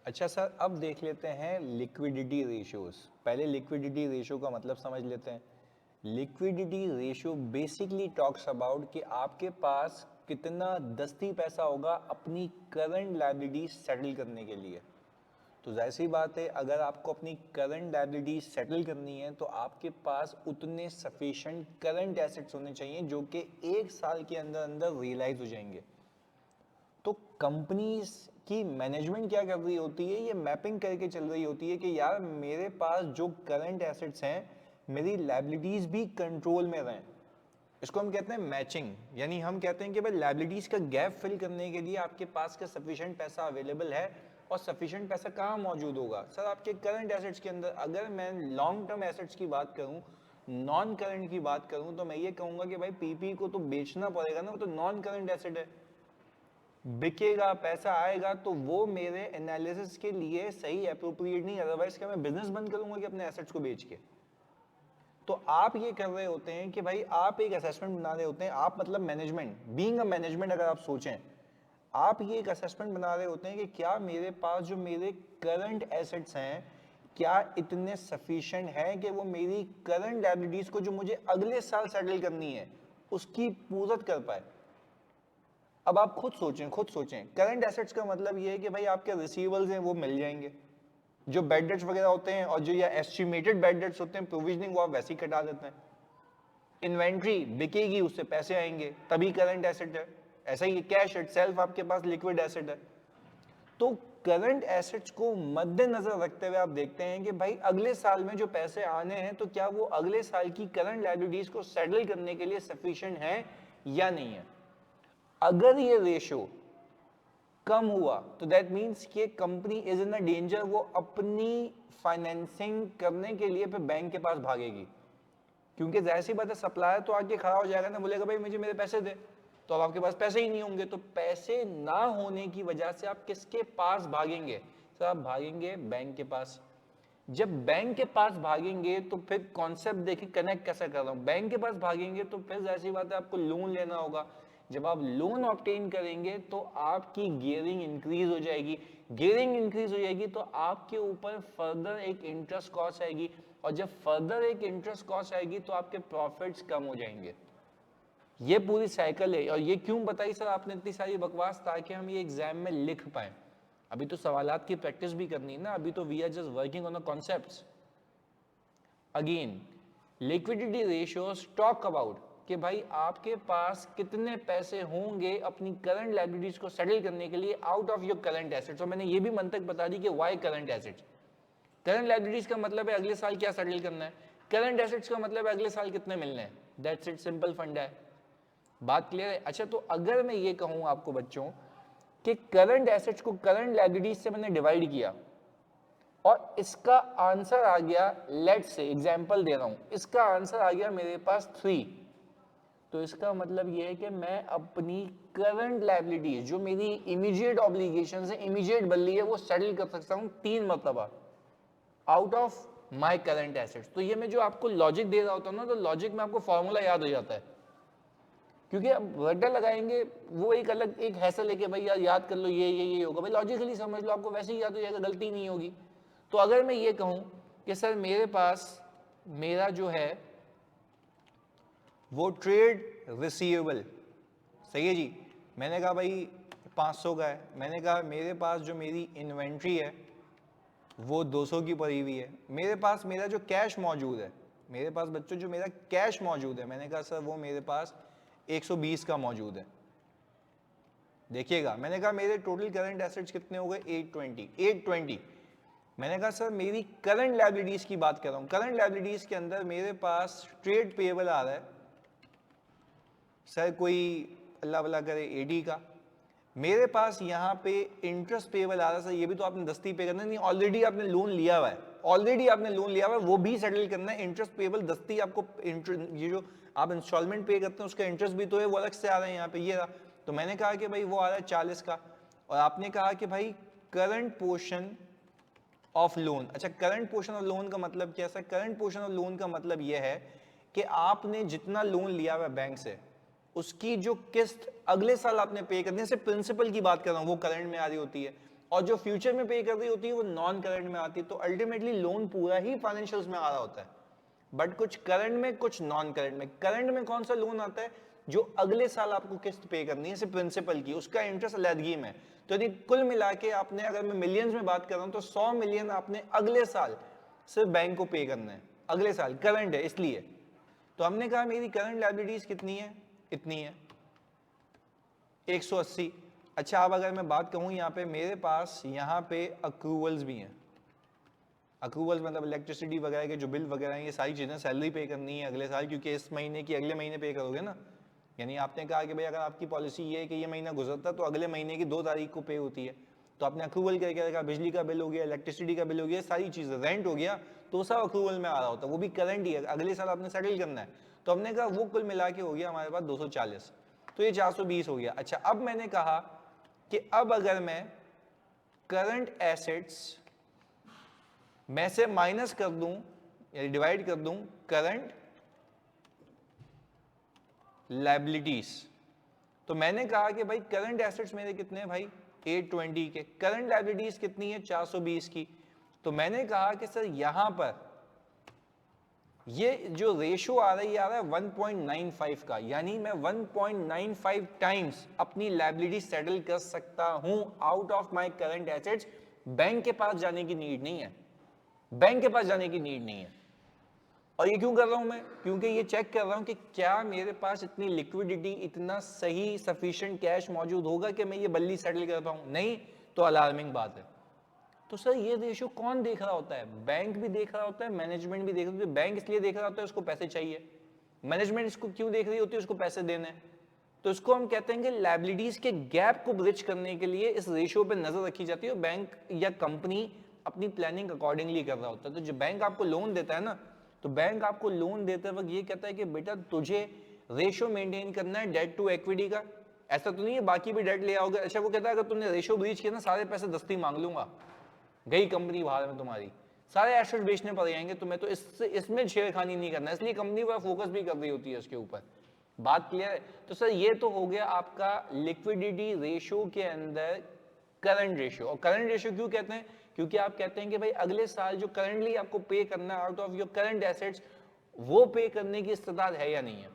अच्छा सर, अब देख लेते हैं लिक्विडिटी रेशियोज। पहले लिक्विडिटी रेशियो का मतलब समझ लेते हैं। Liquidity ratio basically talks about कि आपके पास कितना दस्ती पैसा होगा अपनी करंट लायबिलिटी सेटल करने के लिए। तो जाहिर सी बात है, अगर आपको अपनी करंट लायबिलिटी सेटल करनी है तो आपके पास उतने सफिशिएंट करंट एसेट्स होने चाहिए जो कि 1 साल के अंदर अंदर रियलाइज हो जाएंगे। तो कंपनीज की मैनेजमेंट क्या कर रही होती है, ये मैपिंग करके चल रही होती है कि यार मेरे पास जो करंट एसेट्स हैं, मेरी लायबिलिटीज भी कंट्रोल में रहें। इसको हम कहते हैं मैचिंग। यानी हम कहते हैं कि भाई लायबिलिटीज का गैप फिल करने के लिए आपके पास का सफिशिएंट पैसा अवेलेबल है, और सफिशिएंट पैसा कहाँ मौजूद होगा सर, आपके करंट एसेट्स के अंदर। अगर मैं लॉन्ग टर्म एसेट्स की बात करूं, नॉन करंट की बात करूं, तो मैं ये कहूंगा कि भाई पीपी को तो बेचना पड़ेगा ना, वो तो नॉन करंट एसेट है। बिकेगा, पैसा आएगा, तो वो मेरे एनालिसिस के लिए सही अप्रोप्रिएट नहीं। अदरवाइज क्या मैं बिजनेस बंद करूंगा कि अपने एसेट्स को बेच के। तो आप ये कर रहे होते हैं कि भाई आप एक असेसमेंट बना रहे होते हैं, आप मतलब मैनेजमेंट, बीइंग अ मैनेजमेंट अगर आप सोचें, आप ये एक असेसमेंट बना रहे होते हैं कि क्या मेरे पास जो मेरे करंट एसेट्स हैं, क्या इतने सफिशिएंट हैं कि वो मेरी करंट लायबिलिटीज को जो मुझे अगले साल सेटल करनी है उसकी पूरत कर पाए। अब आप खुद सोचें, करंट एसेट्स का मतलब ये है कि भाई आपके रिसीवेबल्स हैं वो मिल जाएंगे, जो बैड डेट्स वगैरह होते हैं और जो या एस्टिमेटेड बैड डेट्स होते हैं, प्रोविजनिंग, वो आप वैसे ही कटा देते हैं। इन्वेंट्री बिकेगी, उससे पैसे आएंगे, तभी करंट एसेट है। ऐसा ही कैश इटसेल्फ आपके पास लिक्विड एसेट है। तो करंट एसेट्स को मद्देनजर रखते हुए आप देखते हैं कि भाई अगले साल में जो पैसे आने हैं, तो क्या वो अगले साल की करंट लायबिलिटीज को सेटल करने के लिए सफिशिएंट है या नहीं है। अगर ये रेशियो कम हुआ तो दैट मीन्स कि company is in a danger, वो अपनी फाइनेंसिंग करने के लिए फिर बैंक के पास भागेगी। क्योंकि जाहिर सी बात है, सप्लायर तो आके खड़ा हो जाएगा ना, बोलेगा भाई मुझे मेरे पैसे दे, तो अब आपके पास पैसे ही नहीं होंगे। तो पैसे ना होने की वजह से आप किसके पास भागेंगे सर, आप भागेंगे बैंक के पास। जब बैंक के पास भागेंगे तो फिर कॉन्सेप्ट देखिए कनेक्ट कैसे कर रहा हूं, बैंक के पास भागेंगे तो फिर ऐसी बात है आपको लोन लेना होगा। जब आप लोन ऑब्टेन करेंगे तो आपकी गियरिंग इंक्रीज हो जाएगी, गियरिंग इंक्रीज हो जाएगी तो आपके ऊपर फर्दर एक इंटरेस्ट कॉस्ट आएगी, और जब फर्दर एक इंटरेस्ट कॉस्ट आएगी तो आपके प्रॉफिट्स कम हो जाएंगे। ये पूरी साइकिल है। और ये क्यों बताई सर आपने इतनी सारी बकवास, ताकि हम ये एग्जाम में लिख पाए। अभी तो सवालात की प्रैक्टिस भी करनी है ना, अभी तो we are just working on the concepts. Again liquidity ratios talk about कि भाई आपके पास कितने पैसे होंगे अपनी करंट लायबिलिटीज को सेटल करने के लिए out of your current assets. और मैंने ये भी मंतक बता दी कि why current assets. Current liabilities का मतलब है अगले साल क्या सेटल करना है, करंट एसेट्स का मतलब है अगले साल कितने मिलने हैं। दैट्स इट, सिंपल फंडा है। बात क्लियर है। अच्छा, तो अगर मैं ये कहूं आपको बच्चों कि करंट एसेट्स को करंट लायबिलिटीज से मैंने डिवाइड किया और इसका आंसर आ गया, लेट से एग्जांपल दे रहा हूं, इसका आंसर आ गया मेरे पास 3, तो इसका मतलब ये है कि मैं अपनी करंट लायबिलिटीज जो मेरी इमीडिएट ऑब्लिगेशन है, इमीडिएट बल्ली है, वो सेटल कर सकता हूं 3 मरतबा out of my current assets. तो ये मैं जो आपको लॉजिक दे रहा होता हूं ना, तो लॉजिक में आपको फॉर्मूला याद हो जाता है। क्योंकि अब रट्टा लगाएंगे वो एक अलग एक हैसल है कि भाई यार याद कर लो ये होगा, भाई लॉजिकली समझ लो, आपको वैसे ही याद हो जाएगा, गलती नहीं होगी। तो अगर मैं ये कहूं कि सर मेरे पास मेरा जो है वो ट्रेड रिसीवेबल, सही है जी, मैंने कहा भाई 500 का है, मैंने कहा मेरे पास जो मेरी इन्वेंट्री है वो 200 की पड़ी हुई है, मेरे पास मेरा जो कैश मौजूद है, मेरे पास बच्चों जो मेरा कैश मौजूद है, मैंने कहा सर वो मेरे पास 120 का मौजूद है। देखिएगा, मैंने कहा मेरे टोटल करंट एसेट्स कितने हो गए, 820। मैंने कहा सर मेरी करंट लायबिलिटीज की बात कर रहा हूं, करंट लायबिलिटीज के अंदर मेरे पास ट्रेड पेएबल आ रहा है सर कोई अल्लाह भला करे 80 का, मेरे पास यहाँ पे इंटरेस्ट पेएबल आ रहा है सर, ये भी तो आपने दस्ती पे करना नहीं, ऑलरेडी आपने लोन लिया हुआ है, ऑलरेडी आपने लोन लिया हुआ है, वो भी सेटल करना है। इंटरेस्ट पेएबल दस्ती आपको ये जो आप इंस्टॉलमेंट पे करते हैं उसका इंटरेस्ट भी तो है, वो अलग से आ रहा है यहाँ पे, ये रहा। तो मैंने कहा कि भाई वो आ रहा है 40 का, और आपने कहा कि भाई करंट पोर्शन ऑफ लोन। अच्छा, करंट पोर्शन ऑफ लोन का मतलब क्या है? करंट पोर्शन ऑफ लोन का मतलब यह है कि आपने जितना लोन लिया हुआ बैंक से उसकी जो किस्त अगले साल आपने पे करने से, प्रिंसिपल की बात कर रहा हूं, वो करंट में आ रही होती है, और जो फ्यूचर में पे कर रही होती है वो नॉन करंट में आती है। तो अल्टीमेटली लोन पूरा ही फाइनेंशियल्स में आ रहा होता है, बट कुछ करंट में कुछ नॉन करंट में। करंट में कौन सा लोन आता है, जो अगले साल आपको किस्त पे करनी है सिर्फ प्रिंसिपल की, उसका इंटरेस्ट अलहदगी में। तो यदि कुल मिला के आपने, अगर मैं मिलियंस में बात कर रहा हूं, तो 100 मिलियन आपने अगले साल सिर्फ बैंक को पे करना है, अगले साल करंट है इसलिए। तो हमने कहा मेरी करंट लायबिलिटीज कितनी है, इतनी है 180। अच्छा, अब अगर मैं बात कहूं यहाँ पे मेरे पास यहाँ पे अक्रूवल्स भी हैं। अक्रूवल्स मतलब इलेक्ट्रिसिटी वगैरह के जो बिल वगैरह हैं, ये सारी चीज़ें सैलरी पे करनी है अगले साल, क्योंकि इस महीने की अगले महीने पे करोगे ना। यानी आपने कहा कि भाई अगर आपकी पॉलिसी ये है कि ये महीना गुजरता तो अगले महीने की 2 तारीख को पे होती है, तो आपने अक्रूवल करके रखा, बिजली का बिल हो गया, इलेक्ट्रिसिटी का बिल हो गया, सारी चीज़ें, रेंट हो गया, तो सब अक्रूवल में आ रहा होता है, वो भी करंट ही है, अगले साल आपने सेटल करना है। तो हमने कहा वो कुल मिला के हो गया हमारे पास 240, तो ये 420 हो गया। अच्छा, अब मैंने कहा कि अब अगर मैं करंट एसेट्स में से माइनस कर दूं या डिवाइड कर दूं करंट लायबिलिटीज, तो मैंने कहा कि भाई करंट एसेट्स मेरे कितने हैं भाई 820 के, करंट लायबिलिटीज कितनी है 420 की। तो मैंने कहा कि सर यहां पर ये जो रेशो आ रहा है, ये आ रहा है 1.95 का, यानी मैं 1.95 टाइम्स अपनी लायबिलिटी सेटल कर सकता हूं out of my current assets. Bank के पास जाने की नीड नहीं है, बैंक के पास जाने की नीड नहीं है। और ये क्यों कर रहा हूं मैं, क्योंकि ये चेक कर रहा हूं कि क्या मेरे पास इतनी लिक्विडिटी, इतना सही सफिशिएंट कैश मौजूद होगा कि मैं ये बल्ली सेटल कर पाऊं। नहीं तो अलार्मिंग बात है। तो सर ये रेशियो कौन देख रहा होता है, बैंक भी देख रहा होता है, मैनेजमेंट भी देख रहा होता है। बैंक इसलिए देख रहा होता है उसको पैसे चाहिए, मैनेजमेंट इसको क्यों देख रही होती है, उसको पैसे देने। तो इसको हम कहते हैं कि लायबिलिटीज के गैप को ब्रिज करने के लिए इस रेशियो पे नजर रखी जाती है, और बैंक या कंपनी अपनी प्लानिंग अकॉर्डिंगली कर रहा होता है। तो जो बैंक आपको लोन देता है ना, तो बैंक आपको लोन देते वक्त ये कहता है कि बेटा तुझे रेशियो मेंटेन करना है डेट टू इक्विटी का, ऐसा तो नहीं है बाकी भी डेट ले आओगे। अच्छा, वो कहता है अगर तुमने रेशियो ब्रीच किया ना, सारे पैसे दस्ती मांग लूंगा, गई कंपनी बाहर में तुम्हारी, सारे एसेट बेचने पड़ जाएंगे तुम्हें। तो इसमें छेड़खानी नहीं करना, इसलिए कंपनी पर फोकस भी कर रही होती है उसके ऊपर। बात क्लियर है। तो सर ये तो हो गया आपका लिक्विडिटी रेशियो के अंदर करंट रेशियो। और करंट रेशियो क्यों कहते हैं, क्योंकि आप कहते हैं कि भाई अगले साल जो करंटली आपको पे करना है out of your current assets, वो पे करने की इस्तेताद है या नहीं है।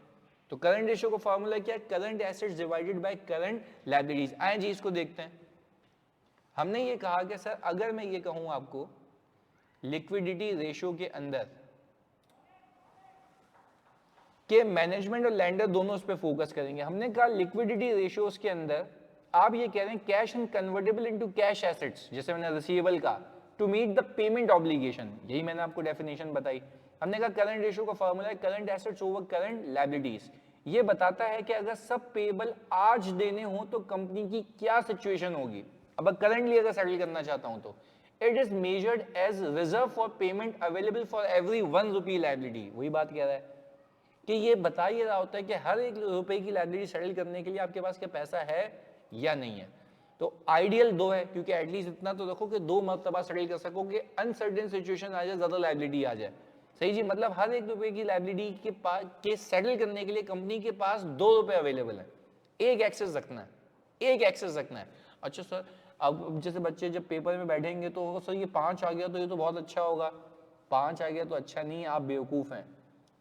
तो करंट रेशियो का फॉर्मूला क्या है, current assets divided by current liabilities. आए जी इसको देखते हैं। हमने ये कहा कि सर अगर मैं ये कहूं आपको लिक्विडिटी रेशियो के अंदर कि मैनेजमेंट और लैंडर दोनों उस पर फोकस करेंगे। हमने कहा लिक्विडिटी रेशियोज के अंदर आप ये कह रहे हैं cash and convertible into cash assets, जैसे मैंने रिसीवेबल का, to meet the payment obligation, यही मैंने आपको डेफिनेशन बताई। हमने कहा करंट रेशियो का फॉर्मूला है current assets over current liabilities. ये बताता है कि अगर सब पेबल आज देने हो तो कंपनी की क्या सिचुएशन होगी। अब करंटली अगर सेटल करना चाहता हूं तो it is measured as reserve for payment available for every 1 rupee liability. वही बात कह रहा है कि ये बता ही रहा होता है कि हर 1 रुपए की लायबिलिटी सेटल करने के लिए आपके पास क्या पैसा है या नहीं है। तो आइडियल 2 है, क्योंकि एटलीस्ट इतना तो रखो कि 2 मरतबा सेटल कर सको कि अनसर्टेन सिचुएशन आ जाए, ज्यादा लायबिलिटी आ जाए। सही जी, मतलब हर 1 रुपए की लायबिलिटी के सेटल करने के लिए कंपनी के पास 2 रुपए अवेलेबल है। एक एक्सेस रखना है, एक एक्सेस रखना है। अच्छा सर, अब जैसे बच्चे जब पेपर में बैठेंगे तो सर ये 5 आ गया तो ये तो बहुत अच्छा होगा। 5 आ गया तो अच्छा नहीं है, आप बेवकूफ हैं।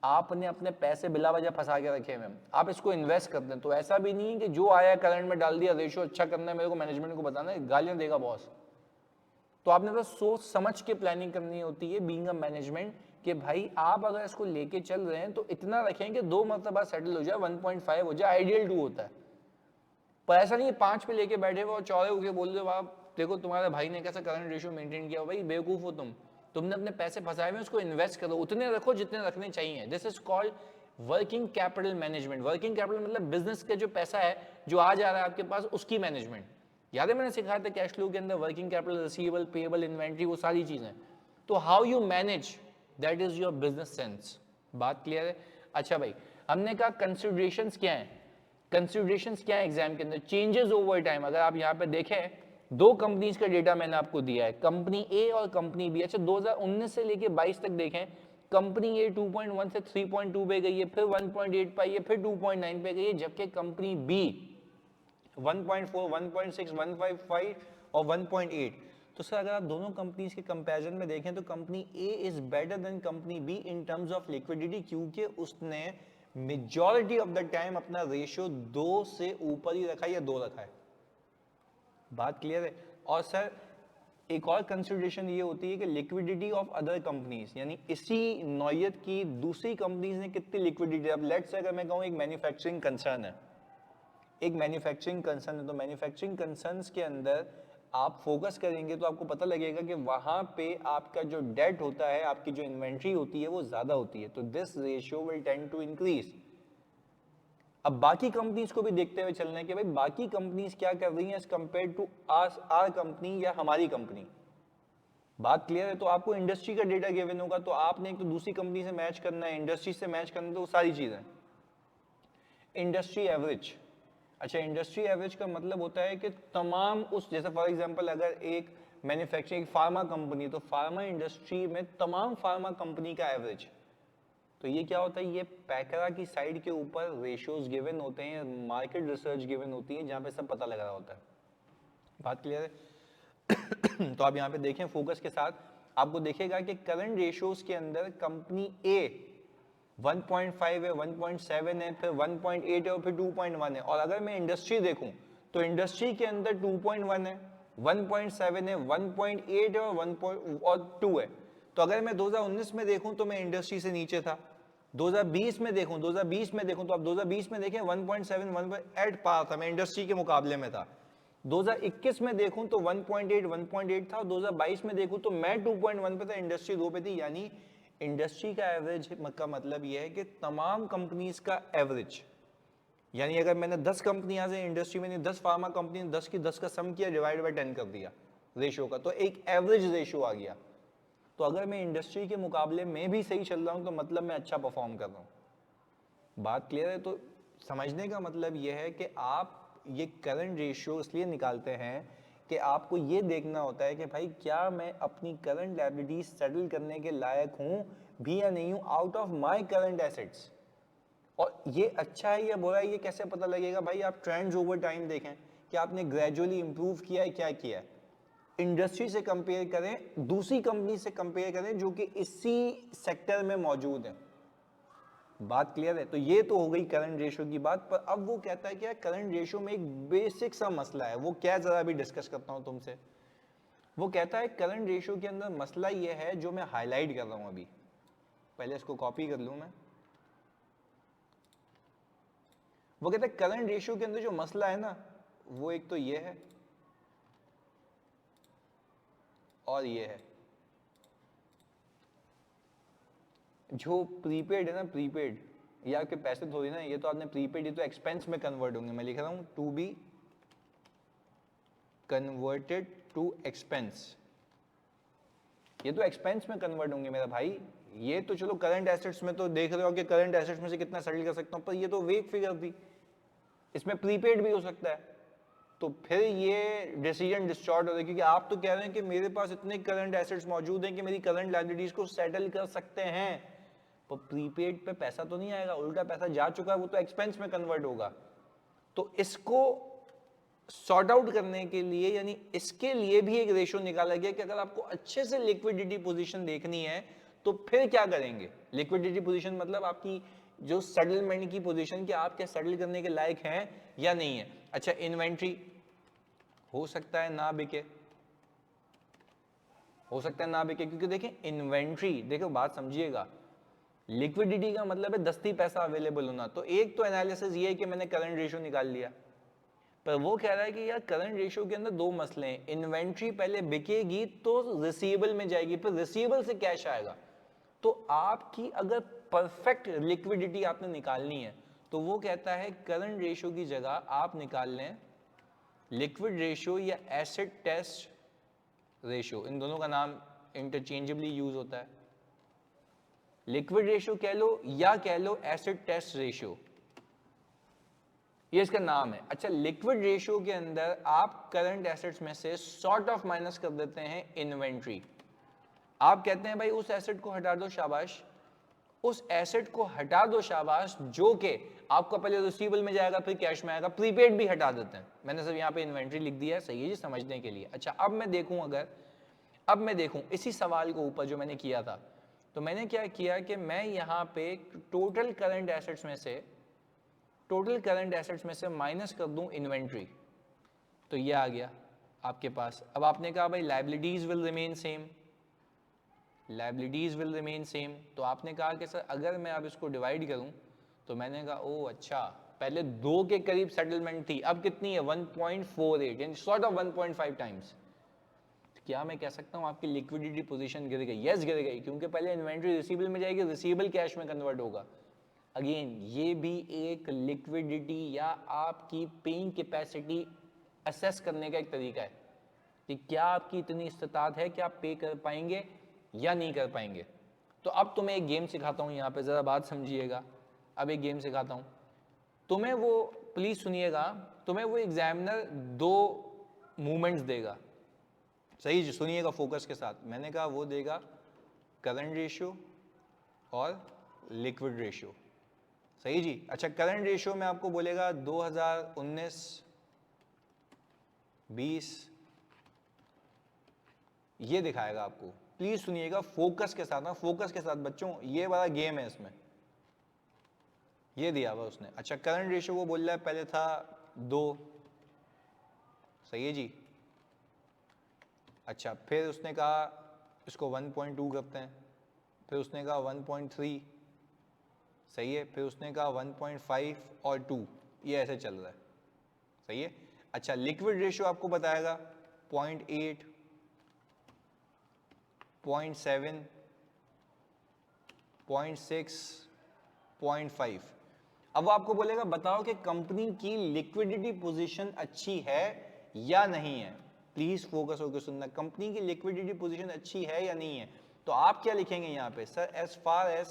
आपने अपने पैसे बिला वजह फंसा के रखे हैं, आप इसको इन्वेस्ट कर दें। तो ऐसा भी नहीं है कि जो आया करंट में डाल दिया, रेशियो अच्छा करना है मेरे को, मैनेजमेंट को बताना है, गालियां देगा बॉस। तो आपने बस सोच समझ के प्लानिंग करनी होती है बीइंग अ मैनेजमेंट, कि भाई आप अगर इसको लेके चल रहे हैं तो इतना रखें कि 2 मरतबा सेटल हो जाए, 1.5 हो जाए, आइडियल 2 होता है। पर ऐसा नहीं है 5 पे लेके बैठे हुए और चौड़े होके बोल रहे हो आप देखो तुम्हारे भाई ने कैसा करंट रेशियो मेंटेन किया। भाई बेवकूफ हो तुमने अपने पैसे फंसाए हुए, उसको इन्वेस्ट करो, उतने रखो जितने रखने चाहिए। This is called working capital management. Working capital मतलब बिजनेस का जो पैसा है जो आ जा रहा है आपके पास, उसकी मैनेजमेंट। याद है मैंने सिखाया था कैश फ्लो के अंदर working capital, receivable, payable, inventory, वो सारी चीजें। तो how you manage that is your business sense. बात क्लियर है। अच्छा भाई, हमने कहा कंसिडरेशंस क्या है, कंसिडरेशंस क्या है एग्जाम के अंदर, चेंजेस ओवर टाइम। अगर आप यहाँ पे देखें 2 कंपनीज का डेटा मैंने आपको दिया है, कंपनी ए और कंपनी बी। अच्छा 2019 से लेके 22 तक देखें, कंपनी ए 2.1 से 3.2 पे गई है, फिर 1.8 पाई है, फिर 2.9 पे गई है, जबकि कंपनी बी 1.4, 1.6, 1.5, और 1.8। तो सर अगर आप दोनों कंपनीज के कंपैरिजन में देखें तो company A is better than company be in terms of liquidity, क्योंकि उसने मेजॉरिटी ऑफ द टाइम अपना रेशियो 2 से ऊपर ही रखा है या 2 रखा है। बात क्लियर है। और सर एक और कंसिडरेशन ये होती है कि लिक्विडिटी ऑफ अदर कंपनीज, यानी इसी नौयत की दूसरी कंपनीज ने कितनी लिक्विडिटी। अब लेट्स से अगर मैं कहूँ एक मैन्युफैक्चरिंग कंसर्न है, एक मैन्युफैक्चरिंग कंसर्न है, तो मैन्युफैक्चरिंग कंसर्न्स के अंदर आप फोकस करेंगे तो आपको पता लगेगा कि वहां पे आपका जो डेट होता है, आपकी जो इन्वेंट्री होती है वो ज्यादा होती है, तो this ratio will tend to increase. अब बाकी कंपनीज को भी देखते हुए चलना है कि भाई बाकी कंपनीज क्या कर रही हैं as compare to our company या हमारी कंपनी। बात क्लियर है। तो आपको इंडस्ट्री का डेटा गिवन होगा, तो आपने एक तो दूसरी कंपनी से मैच करना है, इंडस्ट्री से मैच करना है, तो वो सारी चीजें। इंडस्ट्री एवरेज, अच्छा इंडस्ट्री एवरेज का मतलब होता है कि तमाम उस, जैसे फॉर एग्जांपल अगर एक मैन्युफैक्चरिंग फार्मा कंपनी, तो फार्मा इंडस्ट्री में तमाम फार्मा कंपनी का एवरेज। तो ये क्या होता है, ये पैकरा की साइड के ऊपर रेशियोज गिवन होते हैं, मार्केट रिसर्च गिवन होती है, जहां पे सब पता लग रहा होता है। बात क्लियर है। तो आप यहाँ पे देखें फोकस के साथ, आपको देखेगा कि करंट रेशियोज के अंदर कंपनी ए 1.5 है, 1.7 है, फिर 1.8 है और फिर 2.1 है। और अगर मैं इंडस्ट्री देखूं तो इंडस्ट्री के अंदर 2.1 है, 1.7 है, 1.8 है और 2 है। तो अगर मैं 2019 में देखूं तो मैं इंडस्ट्री से नीचे था। 2020 में देखूं तो आप 2020 में देखें 1.7 1.8 पार था, मैं इंडस्ट्री के मुकाबले में था। 2021 में देखूं तो 1.8 था, और 2022 में देखूं तो मैं 2.1 पे था, इंडस्ट्री 2 पे थी। यानी इंडस्ट्री का एवरेज का मतलब यह है कि तमाम कंपनीज का एवरेज, यानी अगर मैंने 10 कंपनियां से इंडस्ट्री में 10 फार्मा कंपनी 10 की 10 का सम किया, डिवाइड बाय 10 कर दिया रेशियो का, तो एक एवरेज रेशियो आ गया। तो अगर मैं इंडस्ट्री के मुकाबले में भी सही चल रहा हूं तो मतलब मैं अच्छा परफॉर्म कर रहा हूं। बात क्लियर है। तो समझने का मतलब यह है कि आप ये करंट रेशियो इसलिए निकालते हैं कि आपको ये देखना होता है कि भाई क्या मैं अपनी करंट लायबिलिटीज सेटल करने के लायक हूं भी या नहीं हूं out of my current assets. और ये अच्छा है या बुरा है ये कैसे पता लगेगा, भाई आप ट्रेंड्स ओवर टाइम देखें कि आपने ग्रेजुअली इंप्रूव किया है, क्या किया है। इंडस्ट्री से कंपेयर करें, दूसरी कंपनी से कंपेयर करें जो कि इसी सेक्टर में मौजूद है। बात क्लियर है। तो ये तो हो गई करंट रेशियो की बात। पर अब वो कहता है कि करंट रेशियो में एक बेसिक सा मसला है, वो क्या जरा भी डिस्कस करता हूं तुमसे। वो कहता है करंट रेशियो के अंदर मसला ये है जो मैं हाईलाइट कर रहा हूं अभी, पहले इसको कॉपी कर लूं मैं। वो कहता है करंट रेशियो के अंदर जो मसला है ना, वो एक तो ये है और ये है। जो प्रीपेड है ना, प्रीपेड, ये आपके पैसे थोड़ी ना, ये तो आपने प्रीपेड, ये तो एक्सपेंस में कन्वर्ट होंगे। मैं लिख रहा हूं to be converted to expense, ये तो एक्सपेंस में कन्वर्ट होंगे मेरा भाई। ये तो चलो करंट एसेट्स में तो देख रहे हो कि करंट एसेट्स में से कितना सेटल कर सकता हूं, पर ये तो वेक फिगर थी, इसमें प्रीपेड भी हो सकता है। तो फिर ये डिसीजन डिस्टॉर्ट हो रहा है, क्योंकि आप तो कह रहे हैं कि मेरे पास इतने करंट एसेट्स मौजूद हैं कि मेरी करंट लायबिलिटीज को सेटल कर सकते हैं, पर प्रीपेड पे पैसा तो नहीं आएगा, उल्टा पैसा जा चुका है, वो तो एक्सपेंस में कन्वर्ट होगा। तो इसको सॉर्ट आउट करने के लिए, यानी इसके लिए भी एक रेशियो निकाला गया कि अगर आपको अच्छे से लिक्विडिटी पोजीशन देखनी है तो फिर क्या करेंगे। लिक्विडिटी पोजीशन मतलब आपकी जो सेटलमेंट की पोजीशन, कि आप क्या सेटल करने के लायक हैं या नहीं है। अच्छा इन्वेंट्री हो सकता है ना बिके, हो सकता है ना बिके, क्योंकि देखें इन्वेंट्री, देखो बात समझिएगा, लिक्विडिटी का मतलब है दस्ती पैसा अवेलेबल होना। तो एक तो एनालिसिस ये है कि मैंने करंट रेशियो निकाल लिया, पर वो कह रहा है कि यार करंट रेशियो के अंदर दो मसले हैं। इन्वेंट्री पहले बिकेगी तो रिसीवेबल में जाएगी, फिर रिसीवेबल से कैश आएगा। तो आपकी अगर परफेक्ट लिक्विडिटी आपने निकालनी है तो वो कहता है करंट रेशियो की जगह आप निकाल लें लिक्विड रेशियो या एसेट टेस्ट रेशियो। इन दोनों का नाम इंटरचेंजेबली यूज होता है। लिक्विड रेशियो कह लो या कह लो एसिड टेस्ट रेशियो, ये इसका नाम है। अच्छा लिक्विड रेशियो के अंदर आप करंट एसेट्स में से सॉर्ट ऑफ माइनस कर देते हैं इन्वेंट्री। आप कहते हैं भाई उस एसेट को हटा दो, शाबाश, उस एसेट को हटा दो शाबाश, जो कि आपका पहले रिसीवेबल में जाएगा फिर कैश में आएगा। प्रीपेड भी हटा देते हैं, मैंने सिर्फ यहाँ पे इन्वेंट्री लिख दिया है, सही है जी, समझने के लिए। अच्छा अब मैं देखूं इसी सवाल को ऊपर जो मैंने किया था, तो मैंने क्या किया कि मैं यहाँ पे टोटल करंट एसेट्स में से माइनस कर दूं इन्वेंट्री, तो ये आ गया आपके पास। अब आपने कहा भाई लायबिलिटीज विल रिमेन सेम, तो आपने कहा कि सर अगर मैं अब इसको डिवाइड करूं, तो मैंने कहा ओ अच्छा, पहले 2 के करीब सेटलमेंट थी, अब कितनी है 1.48, यानी सॉर्ट ऑफ 1.5 टाइम्स। क्या मैं कह सकता हूं आपकी लिक्विडिटी पोजीशन गिर गई? यस गिर गई, क्योंकि पहले इन्वेंट्री रिसीवेबल में जाएगी, रिसीवेबल कैश में कन्वर्ट होगा। अगेन ये भी एक लिक्विडिटी या आपकी पेइंग कैपेसिटी असेस करने का एक तरीका है कि क्या आपकी इतनी इस्तात है कि आप पे कर पाएंगे या नहीं कर पाएंगे। तो अब तुम्हें एक गेम सिखाता हूं, यहाँ पे जरा बात समझिएगा। अब एक गेम सिखाता हूं तुम्हें, वो प्लीज सुनिएगा, तुम्हें वो एग्जामिनर 2 मूवमेंट्स देगा, सही जी, सुनिएगा फोकस के साथ। मैंने कहा वो देगा करंट रेशियो और लिक्विड रेशियो, सही जी। अच्छा करंट रेशियो में आपको बोलेगा 2019-20 ये दिखाएगा आपको। प्लीज सुनिएगा फोकस के साथ ना, फोकस के साथ बच्चों, ये वाला गेम है, इसमें ये दिया हुआ उसने। अच्छा करंट रेशियो वो बोल रहा है पहले था 2, सही है जी। अच्छा फिर उसने कहा इसको 1.2 करते हैं, फिर उसने कहा 1.3, सही है, फिर उसने कहा 1.5 और 2, ये ऐसे चल रहा है, सही है। अच्छा लिक्विड रेशियो आपको बताएगा 0.8, 0.7, 0.6, 0.5। अब वो आपको बोलेगा बताओ कि कंपनी की लिक्विडिटी पोजीशन अच्छी है या नहीं है। प्लीज फोकस होकर सुनना, कंपनी की लिक्विडिटी पोजीशन अच्छी है या नहीं है। तो आप क्या लिखेंगे यहां पे, sir as far as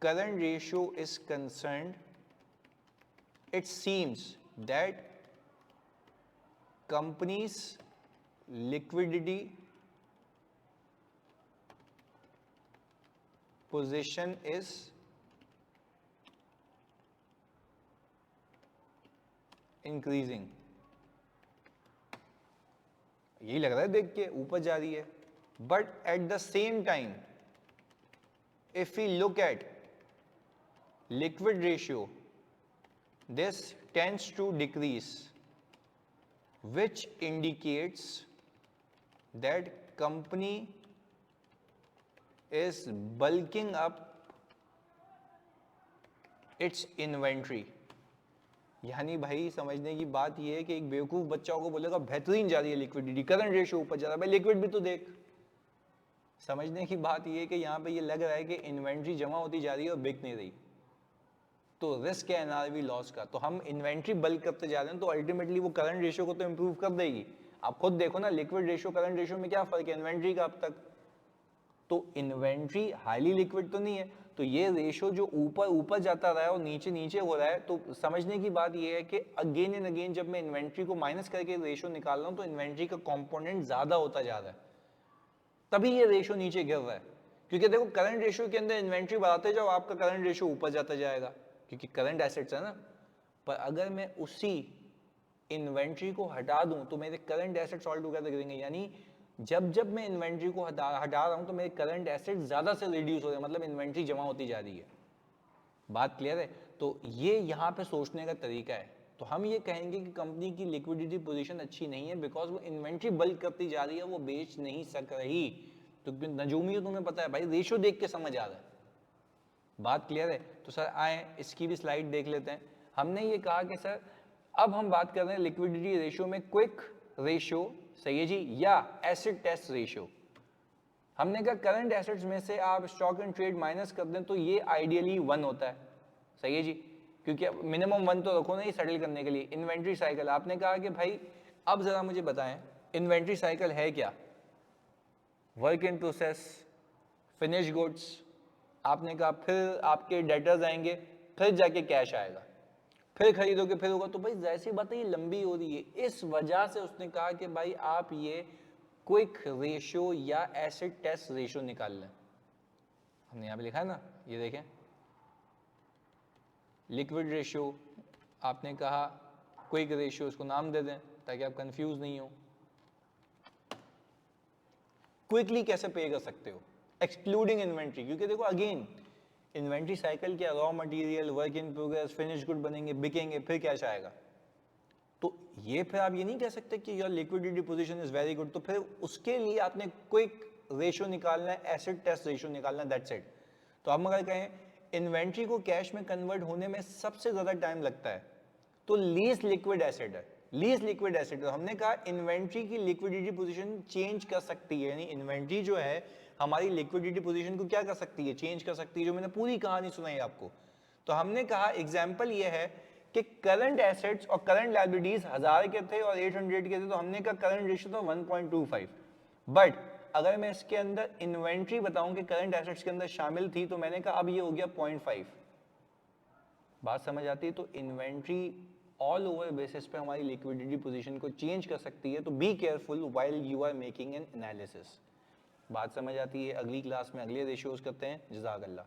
current ratio is concerned, it seems that company's liquidity position is increasing। यही लग रहा है देख के, ऊपर जा रही है। But at the same time if we look at liquid ratio, this tends to decrease, which indicates that company is bulking up its inventory। यानी भाई समझने की बात यह है कि एक बेवकूफ बच्चा को बोलेगा बेहतरीन जा रही है लिक्विडिटी, करंट रेशियो ऊपर जा रहा है, भाई लिक्विड भी तो देख। समझने की बात यह है कि यहाँ पे ये लग रहा है कि इन्वेंट्री जमा होती जा रही है और बिक नहीं रही, तो रिस्क है एनआरवी लॉस का। तो हम इन्वेंट्री बल्क करते जा रहे हैं, तो अल्टीमेटली वो करंट रेशियो को तो इंप्रूव कर देगी। आप खुद देखो ना लिक्विड रेशियो करंट रेशियो में क्या फर्क है इन्वेंट्री का अब तक। तो इन्वेंट्री हाईली लिक्विड तो नहीं है, तो ये रेशियो जो ऊपर ऊपर जाता रहा है और नीचे नीचे हो रहा है, तो समझने की बात ये है कि अगेन एंड अगेन जब मैं इन्वेंट्री को माइनस करके रेशियो निकाल रहा हूँ, तो इन्वेंट्री का कॉम्पोनेंट ज्यादा होता जा रहा है, तभी ये रेशियो नीचे गिर रहा है। क्योंकि देखो करंट रेशियो के अंदर इन्वेंट्री बढ़ाते जाओ, आपका करंट रेशियो ऊपर जाता जाएगा, क्योंकि करंट एसेट्स है ना। पर अगर मैं उसी इन्वेंट्री को हटा दूं, तो मेरे करंट एसेट्स ऑल टुगेदर गिरेंगे। यानी जब मैं इन्वेंट्री को हटा रहा हूं, तो मेरे करंट एसेट्स ज्यादा से रिड्यूस हो रहे हैं, मतलब इन्वेंट्री जमा होती जा रही है। बात क्लियर है? तो ये यहाँ पे सोचने का तरीका है। तो हम ये कहेंगे कि कंपनी की लिक्विडिटी पोजीशन अच्छी नहीं है, बिकॉज वो इन्वेंट्री बल्क करती जा रही है, वो बेच नहीं सक रही। तो नजूमी तुम्हें पता है भाई, रेशियो देख के समझ आ रहा है। बात क्लियर है? तो सर आए इसकी भी स्लाइड देख लेते हैं। हमने ये कहा कि सर अब हम बात कर रहे हैं लिक्विडिटी रेशियो में क्विक रेशियो, सही है जी, या एसिड टेस्ट रेशियो। हमने कहा करंट एसेट्स में से आप स्टॉक एंड ट्रेड माइनस कर दें तो ये आइडियली 1 होता है, सही है जी, क्योंकि मिनिमम 1 तो रखो ना ये सेटल करने के लिए। इन्वेंट्री साइकिल आपने कहा कि भाई अब जरा मुझे बताएं इन्वेंट्री साइकिल है क्या। Work in process, finish goods, आपने कहा फिर आपके डेटर्स आएंगे, फिर जाके कैश आएगा, फिर खरीदोगे, फिर होगा। तो भाई जाहिर सी बात है ये लंबी हो रही है। इस वजह से उसने कहा कि भाई आप ये क्विक रेशियो या एसिड टेस्ट रेशियो निकाल लें। हमने यहाँ पे लिखा है ना, ये देखें लिक्विड रेशियो, आपने कहा क्विक रेशियो, उसको नाम दे दें ताकि आप कंफ्यूज नहीं हो। क्विकली कैसे पे कर सकते हो एक्सक्लूडिंग इन्वेंट्री, क्योंकि देखो अगेन इन्वेंट्री साइकिल क्या, raw material, work in progress, finish good बनेंगे, बिकेंगे, फिर क्या आएगा। तो ये फिर आप ये नहीं कह सकते कि your liquidity position is very good, तो फिर उसके लिए आपने क्विक रेशियो निकालना है, एसिड टेस्ट रेशियो निकालना है, दैट्स इट। तो हम अगर कहें इन्वेंट्री को कैश में कन्वर्ट होने में सबसे ज्यादा टाइम लगता है, तो लीस्ट लिक्विड एसिड है, लीस्ट लिक्विड एसिड। तो हमने कहा इन्वेंट्री की लिक्विडिटी पोजीशन चेंज कर सकती है, यानी इन्वेंट्री जो है हमारी लिक्विडिटी पोजीशन को क्या कर सकती है, चेंज कर सकती है, जो मैंने पूरी कहानी सुनाई आपको। तो हमने कहा एग्जांपल ये है कि करंट एसेट्स और करंट लायबिलिटीज 1000 के थे और 800 के थे, तो हमने कहा करंट रेशियो था 1.25। बट अगर मैं इसके अंदर इन्वेंट्री बताऊं कि करंट एसेट्स के अंदर शामिल थी, तो मैंने कहा अब ये हो गया 0.5। बात समझ आती है। तो इन्वेंट्री ऑल ओवर बेसिस पे हमारी लिक्विडिटी पोजीशन को चेंज कर सकती है, तो be careful while you are making an analysis. बात समझ आती है। अगली क्लास में अगले रेशियोज करते हैं। जज़ाकल्लाह।